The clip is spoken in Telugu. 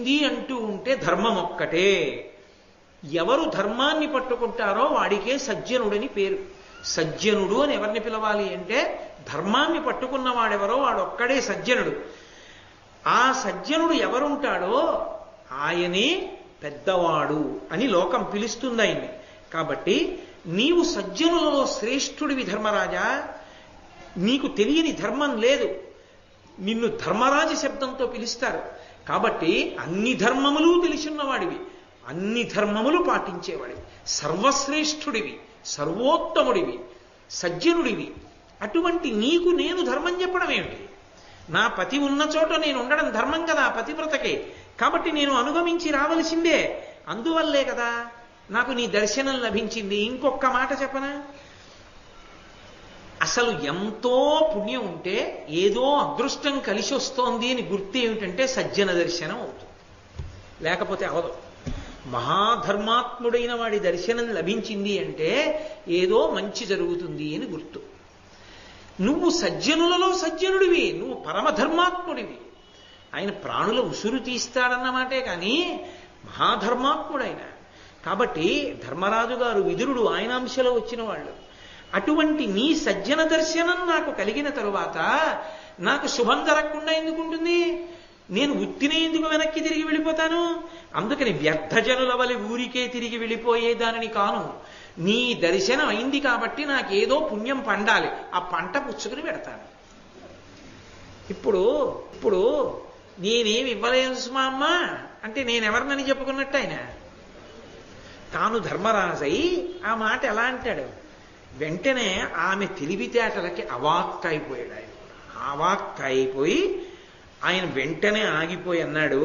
తెలిసింది అంటూ ఉంటే ధర్మం ఒక్కటే. ఎవరు ధర్మాన్ని పట్టుకుంటారో వాడికే సజ్జనుడని పేరు. సజ్జనుడు అని ఎవరిని పిలవాలి అంటే ధర్మాన్ని పట్టుకున్నవాడెవరో వాడొక్కడే సజ్జనుడు. ఆ సజ్జనుడు ఎవరుంటాడో ఆయనే పెద్దవాడు అని లోకం పిలుస్తుంది ఆయన్ని. కాబట్టి నీవు సజ్జనులలో శ్రేష్ఠుడివి ధర్మరాజా. నీకు తెలియని ధర్మం లేదు. నిన్ను ధర్మరాజ శబ్దంతో పిలుస్తారు. కాబట్టి అన్ని ధర్మములు తెలిసిన్నవాడివి, అన్ని ధర్మములు పాటించేవాడివి, సర్వశ్రేష్ఠుడివి, సర్వోత్తముడివి, సజ్జనుడివి. అటువంటి నీకు నేను ధర్మం చెప్పడం ఏమిటి? నా పతి ఉన్న చోట నేను ఉండడం ధర్మం కదా పతివ్రతకే. కాబట్టి నేను అనుగమించి రావలసిందే. అందువల్లే కదా నాకు నీ దర్శనం లభించింది. ఇంకొక మాట చెప్పనా? అసలు ఎంతో పుణ్యం ఉంటే ఏదో అదృష్టం కలిసి వస్తోంది అని గుర్తు ఏమిటంటే సజ్జన దర్శనం అవుతుంది, లేకపోతే అవదు. మహాధర్మాత్ముడైన వాడి దర్శనం లభించింది అంటే ఏదో మంచి జరుగుతుంది అని గుర్తు. నువ్వు సజ్జనులలో సజ్జనుడివి, నువ్వు పరమధర్మాత్ముడివి. ఆయన ప్రాణుల ఉసురు తీస్తాడన్నమాటే కానీ మహాధర్మాత్ముడైన. కాబట్టి ధర్మరాజు గారు విదురుడు ఆయన అంశలో వచ్చిన వాళ్ళు. అటువంటి నీ సజ్జన దర్శనం నాకు కలిగిన తరువాత నాకు శుభం జరగకుండా ఎందుకుంటుంది? నేను ఉత్తినే ఎందుకు వెనక్కి తిరిగి వెళ్ళిపోతాను? అందుకని వ్యర్థజనుల వలె ఊరికే తిరిగి వెళ్ళిపోయే దానిని కాను. నీ దర్శనం అయింది కాబట్టి నాకేదో పుణ్యం పండాలి, ఆ పంట పుచ్చుకుని పెడతాను. ఇప్పుడు నేనేమి ఇవ్వలేను సుమా అమ్మ అంటే నేనెవరినని చెప్పుకున్నట్టు ఆయన తాను ధర్మరాజై ఆ మాట ఎలా అంటాడు? వెంటనే ఆమె తెలివితేటలకి అవాక్కైపోయాడు. ఆయన అవాక్కైపోయి ఆయన వెంటనే ఆగిపోయి అన్నాడు,